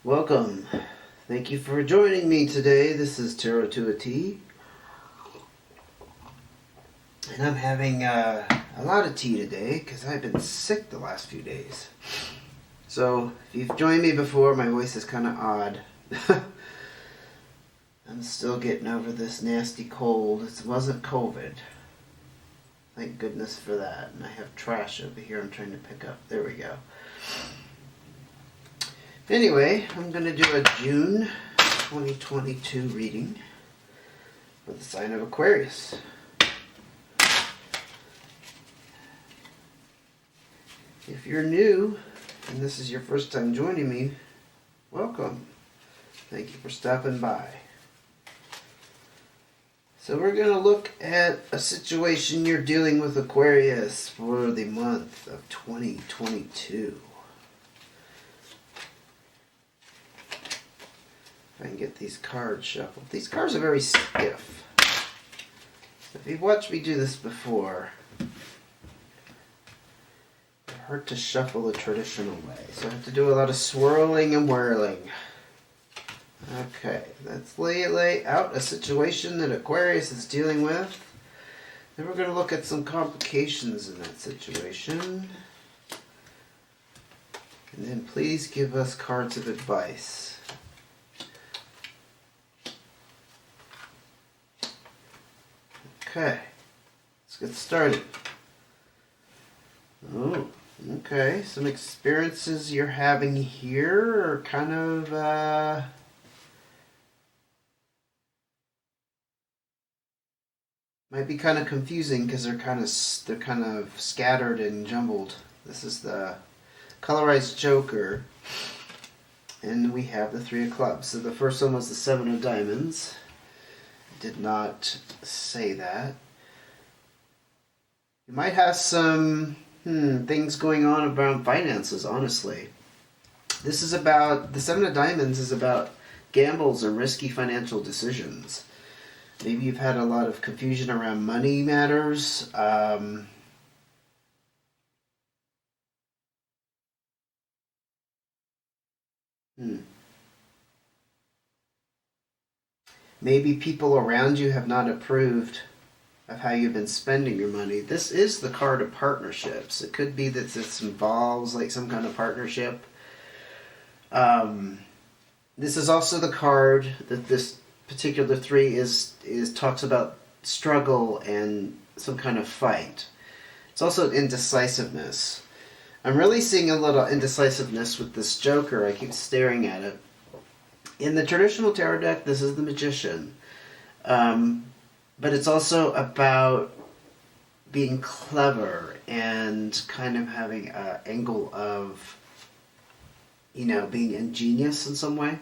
Welcome. Thank you for joining me today. This is Tarot to a T. And I'm having a lot of tea today because I've been sick the last few days. So, if you've joined me before, my voice is kind of odd. I'm still getting over this nasty cold. It wasn't COVID. Thank goodness for that. And I have trash over here I'm trying to pick up. There we go. Anyway, I'm going to do a June 2022 reading for the sign of Aquarius. If you're new and this is your first time joining me, welcome. Thank you for stopping by. So we're going to look at a situation you're dealing with, Aquarius, for the month of 2022. If I can get these cards shuffled. These cards are very stiff. If you've watched me do this before, it hurt to shuffle the traditional way. So I have to do a lot of swirling and whirling. Okay, let's lay out a situation that Aquarius is dealing with. Then we're going to look at some complications in that situation. And then please give us cards of advice. Okay, let's get started. Oh, okay, some experiences you're having here are kind of might be kind of confusing because they're kind of scattered and jumbled. This is the colorized Joker, and we have the Three of Clubs. So the first one was the Seven of Diamonds. Did not say that. You might have some things going on around finances, honestly. This is about, the Seven of Diamonds is about gambles and risky financial decisions. Maybe you've had a lot of confusion around money matters. Maybe people around you have not approved of how you've been spending your money. This is the card of partnerships. It could be that this involves like some kind of partnership. This is also the card that this particular three is talks about struggle and some kind of fight. It's also indecisiveness. I'm really seeing a little indecisiveness with this Joker. I keep staring at it. In the traditional tarot deck, this is the Magician. But it's also about being clever and kind of having an angle of, being ingenious in some way.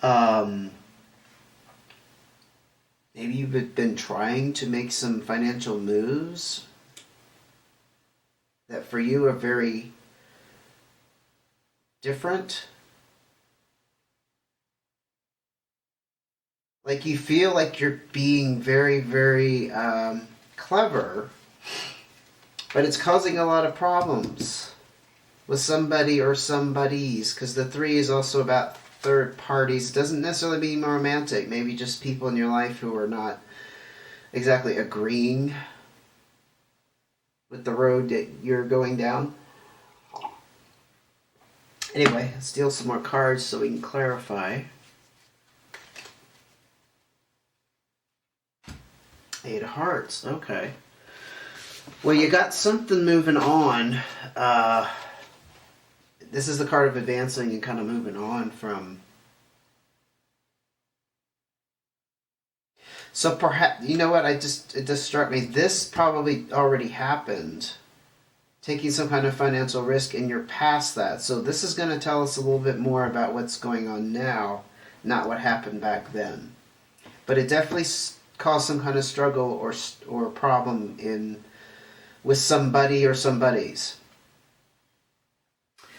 Maybe you've been trying to make some financial moves that for you are very different. Like you feel like you're being very, very clever, but it's causing a lot of problems with somebody or somebodies, because the three is also about third parties. It doesn't necessarily mean romantic, maybe just people in your life who are not exactly agreeing with the road that you're going down. Anyway, let's steal some more cards so we can clarify. Eight of Hearts, okay. Well, you got something moving on. This is the card of advancing and kind of moving on from. So perhaps, you know what, it just struck me. This probably already happened. Taking some kind of financial risk and you're past that. So this is going to tell us a little bit more about what's going on now, not what happened back then. But it definitely cause some kind of struggle or problem with somebody or somebodies.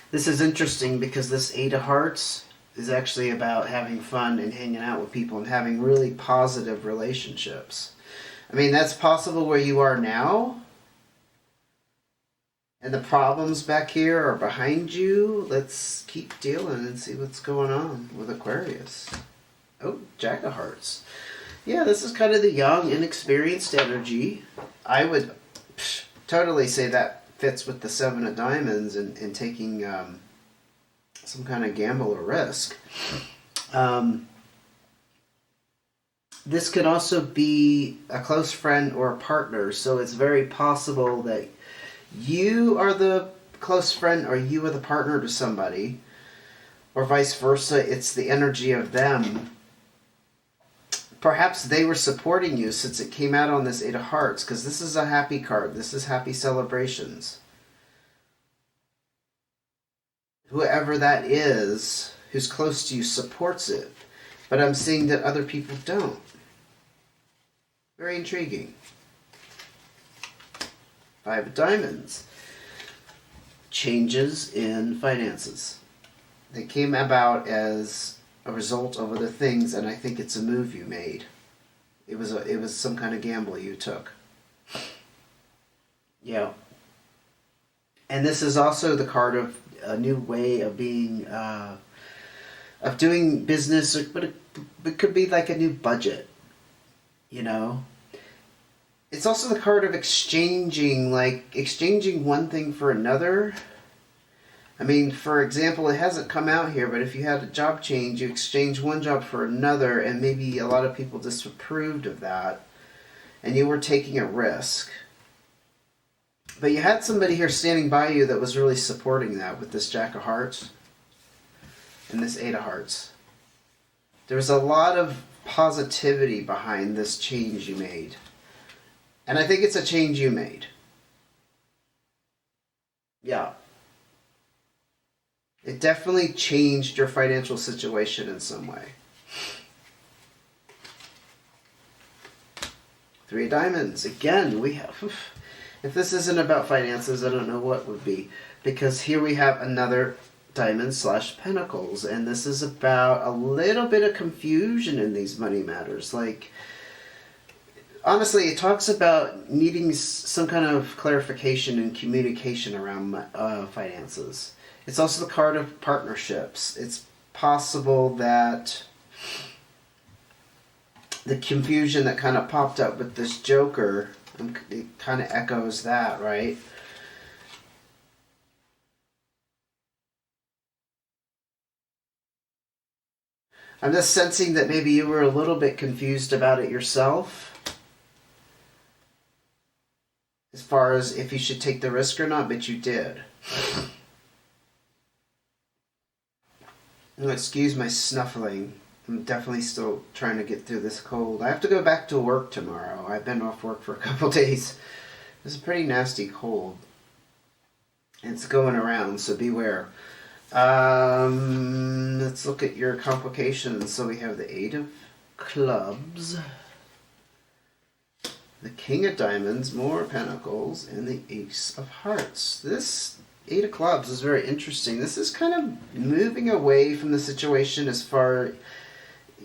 This is interesting because this Eight of Hearts is actually about having fun and hanging out with people and having really positive relationships. I mean, that's possible where you are now, And the problems back here are behind you. Let's keep dealing and see what's going on with Aquarius. Oh, Jack of Hearts. Yeah, this is kind of the young, inexperienced energy. I would totally say that fits with the Seven of Diamonds and taking some kind of gamble or risk. This could also be a close friend or a partner, so it's very possible that you are the close friend or you are the partner to somebody, or vice versa. It's the energy of them. Perhaps they were supporting you since it came out on this Eight of Hearts, because this is a happy card. This is happy celebrations. Whoever that is who's close to you supports it, but I'm seeing that other people don't. Very intriguing. Five of Diamonds. Changes in finances. They came about as a result of other things, and I think it's a move you made. It was some kind of gamble you took. Yeah. And this is also the card of a new way of being, of doing business, but it could be like a new budget, you know? It's also the card of exchanging one thing for another. I mean, for example, it hasn't come out here, but if you had a job change, you exchange one job for another, and maybe a lot of people disapproved of that, and you were taking a risk. But you had somebody here standing by you that was really supporting that with this Jack of Hearts and this Eight of Hearts. There was a lot of positivity behind this change you made. And I think it's a change you made. Yeah. It definitely changed your financial situation in some way. Three of Diamonds. Again, we have... If this isn't about finances, I don't know what would be. Because here we have another Diamond / Pentacles. And this is about a little bit of confusion in these money matters. Like... Honestly, it talks about needing some kind of clarification and communication around finances. It's also the card of partnerships. It's possible that the confusion that kind of popped up with this Joker, it kind of echoes that, right? I'm just sensing that maybe you were a little bit confused about it yourself. As far as if you should take the risk or not, but you did. Excuse my snuffling. I'm definitely still trying to get through this cold. I have to go back to work tomorrow. I've been off work for a couple days. It's a pretty nasty cold. It's going around, so beware. Let's look at your complications. So we have the Eight of Clubs, the King of Diamonds, more Pentacles, and the Ace of Hearts. This Eight of Clubs is very interesting. This is kind of moving away from the situation as far...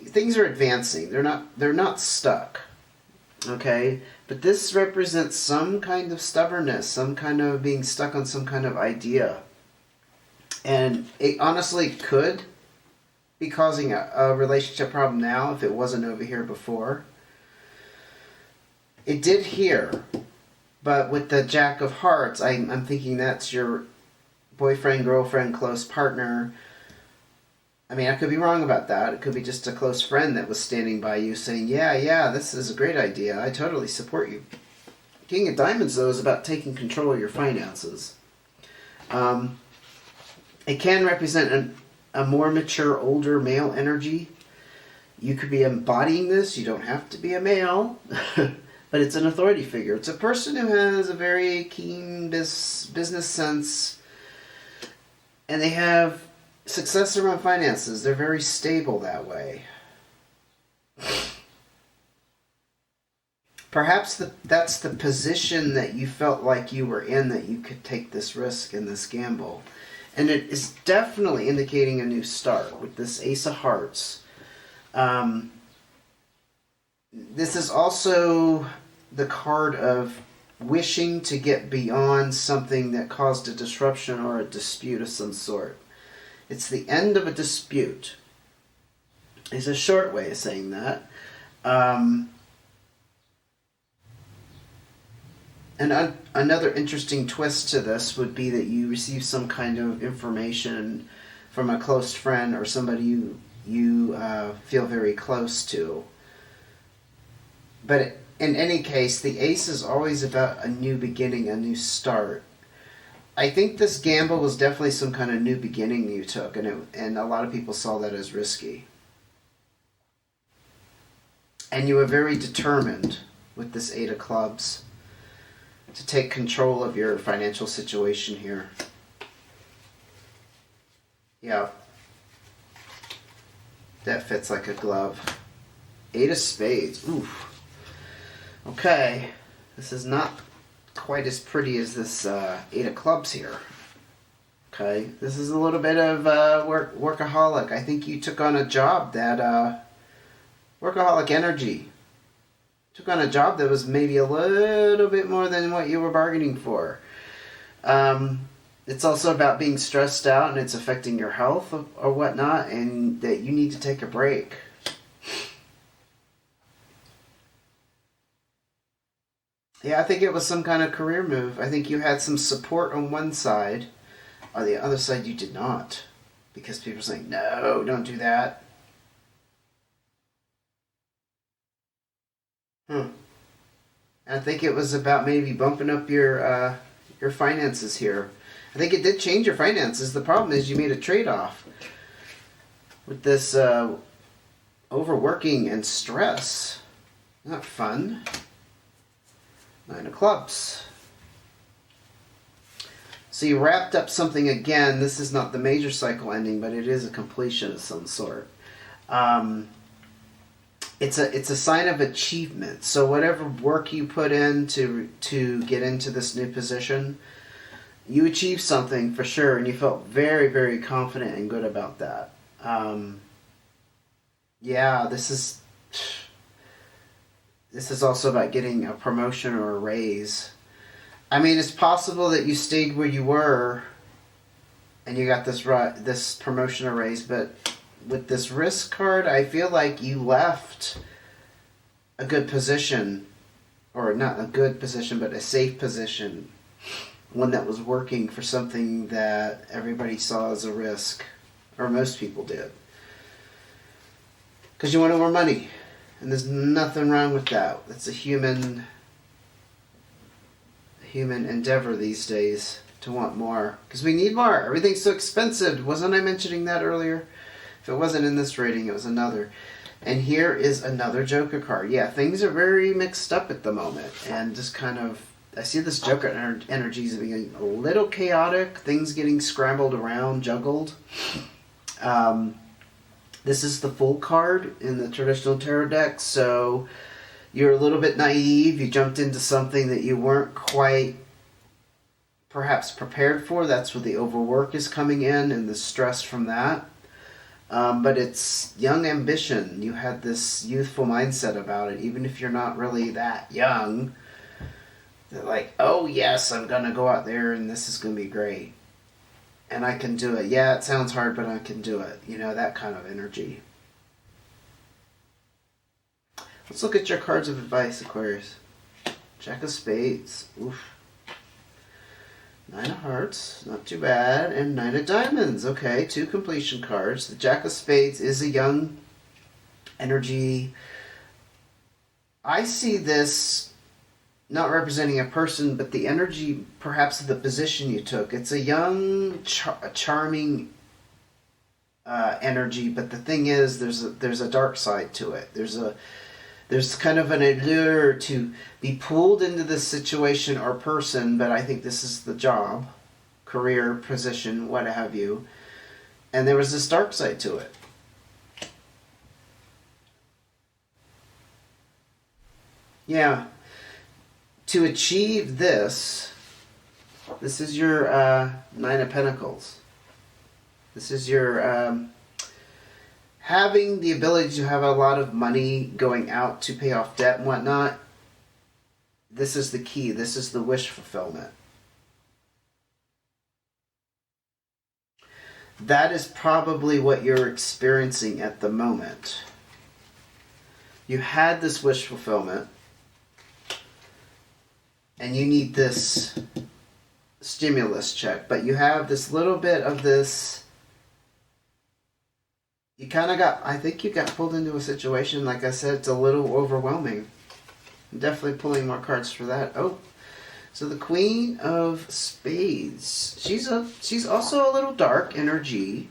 Things are advancing. They're not stuck. Okay? But this represents some kind of stubbornness, some kind of being stuck on some kind of idea. And it honestly could be causing a relationship problem now if it wasn't over here before. It did here, but with the Jack of Hearts, I'm thinking that's your boyfriend, girlfriend, close partner. I mean, I could be wrong about that. It could be just a close friend that was standing by you saying, yeah, this is a great idea. I totally support you. King of Diamonds, though, is about taking control of your finances. It can represent a more mature, older male energy. You could be embodying this. You don't have to be a male. But it's an authority figure. It's a person who has a very keen business sense. And they have success around finances. They're very stable that way. Perhaps that's the position that you felt like you were in, that you could take this risk and this gamble. And it is definitely indicating a new start with this Ace of Hearts. This is also the card of wishing to get beyond something that caused a disruption or a dispute of some sort. It's the end of a dispute. It's a short way of saying that. And another interesting twist to this would be that you receive some kind of information from a close friend or somebody you feel very close to. But in any case, the ace is always about a new beginning, a new start. I think this gamble was definitely some kind of new beginning you took, and a lot of people saw that as risky. And you were very determined with this Eight of Clubs to take control of your financial situation here. Yeah. That fits like a glove. Eight of Spades. Oof. Okay. This is not quite as pretty as this Eight of Clubs here. Okay. This is a little bit of workaholic. I think you took on a job that... workaholic energy. Took on a job that was maybe a little bit more than what you were bargaining for. It's also about being stressed out and it's affecting your health or whatnot, and that you need to take a break. Yeah, I think it was some kind of career move. I think you had some support on one side. On the other side, you did not. Because people are saying, no, don't do that. I think it was about maybe bumping up your finances here. I think it did change your finances. The problem is you made a trade-off with this overworking and stress. Not fun. Nine of Clubs. So you wrapped up something again. This is not the major cycle ending, but it is a completion of some sort. It's a sign of achievement. So whatever work you put in to get into this new position, you achieved something for sure, and you felt very, very confident and good about that. Yeah, this is also about getting a promotion or a raise. I mean, it's possible that you stayed where you were and you got this promotion or raise, but with this risk card, I feel like you left a good position, or not a good position, but a safe position, one that was working for something that everybody saw as a risk, or most people did. Because you want more money, and there's nothing wrong with that. That's a human endeavor these days to want more, because we need more. Everything's so expensive. Wasn't I mentioning that earlier? If it wasn't in this rating, it was another. And here is another Joker card. Yeah, things are very mixed up at the moment. And just kind of, I see this Joker energies being a little chaotic. Things getting scrambled around, juggled. This is the Fool card in the traditional tarot deck. So you're a little bit naive. You jumped into something that you weren't quite perhaps prepared for. That's where the overwork is coming in and the stress from that. But it's young ambition. You had this youthful mindset about it, even if you're not really that young. They're like, oh yes, I'm going to go out there and this is going to be great. And I can do it. Yeah, it sounds hard, but I can do it. You know, that kind of energy. Let's look at your cards of advice, Aquarius. Jack of Spades. Oof. Nine of Hearts, not too bad, and Nine of Diamonds. Okay, two completion cards. The Jack of Spades is a young energy. I see this not representing a person, but the energy, perhaps of the position you took. It's a young, charming energy, but the thing is, there's a dark side to it. There's kind of an allure to be pulled into this situation or person, but I think this is the job, career, position, what have you. And there was this dark side to it. Yeah. To achieve this is your Nine of Pentacles. This is your... having the ability to have a lot of money going out to pay off debt and whatnot. this is the key. This is the wish fulfillment. That is probably what you're experiencing at the moment. You had this wish fulfillment, and you need this stimulus check, but you have this little bit of this. You kind of got, I think you got pulled into a situation, like I said, it's a little overwhelming. I'm definitely pulling more cards for that. Oh, so the Queen of Spades. She's also a little dark energy.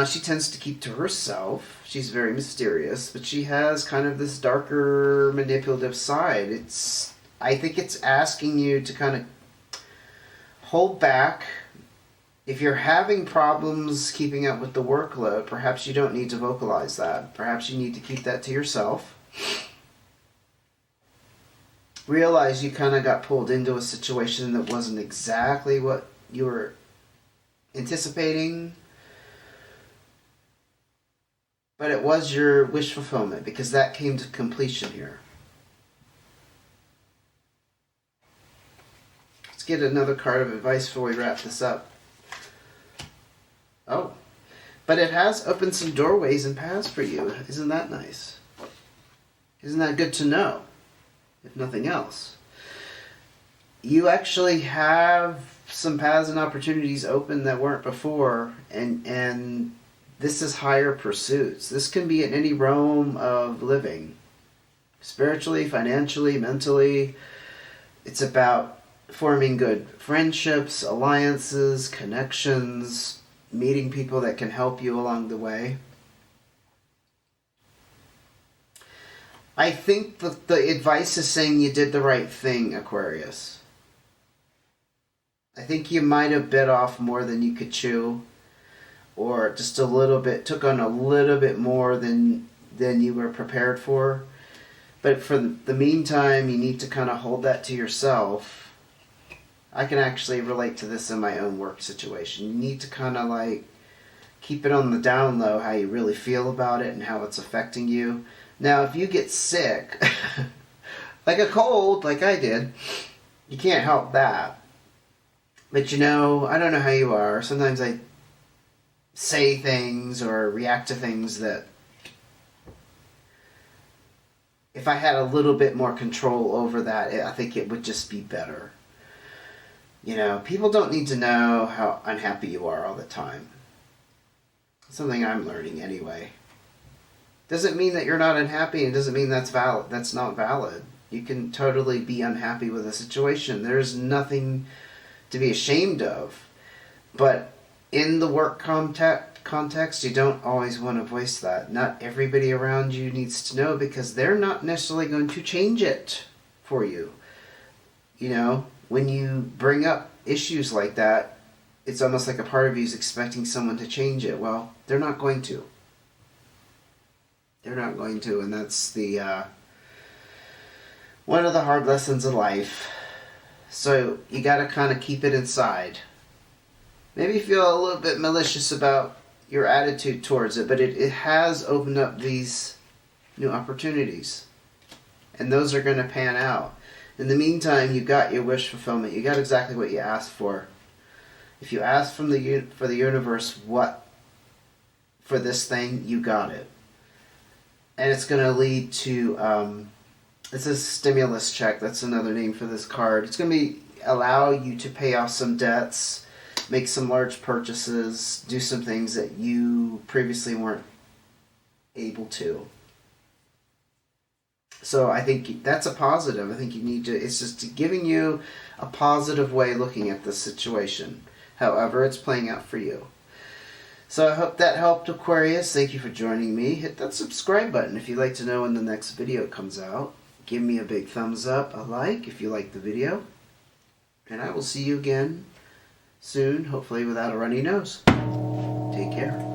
She tends to keep to herself. She's very mysterious, but she has kind of this darker, manipulative side. I think it's asking you to kind of hold back. If you're having problems keeping up with the workload, perhaps you don't need to vocalize that. Perhaps you need to keep that to yourself. Realize you kind of got pulled into a situation that wasn't exactly what you were anticipating, but it was your wish fulfillment, because that came to completion here. Let's get another card of advice before we wrap this up. Oh, but it has opened some doorways and paths for you. Isn't that nice? Isn't that good to know? If nothing else, you actually have some paths and opportunities open that weren't before, and this is higher pursuits. This can be in any realm of living, spiritually, financially, mentally. It's about forming good friendships, alliances, connections, meeting people that can help you along the way. I think that the advice is saying you did the right thing, Aquarius. I think you might have bit off more than you could chew, or just a little bit, took on a little bit more than you were prepared for. But for the meantime, you need to kind of hold that to yourself. I can actually relate to this in my own work situation. You need to kind of like keep it on the down low, how you really feel about it and how it's affecting you. Now, if you get sick, like a cold, like I did, you can't help that. But you know, I don't know how you are. Sometimes I say things or react to things that if I had a little bit more control over that, I think it would just be better. You know, people don't need to know how unhappy you are all the time. It's something I'm learning anyway. Doesn't mean that you're not unhappy, and doesn't mean that's valid. That's not valid. You can totally be unhappy with a situation. There's nothing to be ashamed of. But in the work context, you don't always want to voice that. Not everybody around you needs to know, because they're not necessarily going to change it for you. You know, when you bring up issues like that, it's almost like a part of you is expecting someone to change it. Well, they're not going to. They're not going to, and that's the one of the hard lessons of life. So you got to kind of keep it inside. Maybe feel a little bit malicious about your attitude towards it, but it has opened up these new opportunities, and those are going to pan out. In the meantime, you got your wish fulfillment. You got exactly what you asked for. If you asked for the universe what for this thing, you got it. And it's going to lead to, it's a stimulus check. That's another name for this card. It's going to allow you to pay off some debts, make some large purchases, do some things that you previously weren't able to. So I think that's a positive. I think you need to, it's just giving you a positive way looking at the situation. However, it's playing out for you. So I hope that helped, Aquarius. Thank you for joining me. Hit that subscribe button if you'd like to know when the next video comes out. Give me a big thumbs up, a like if you like the video. And I will see you again soon, hopefully without a runny nose. Take care.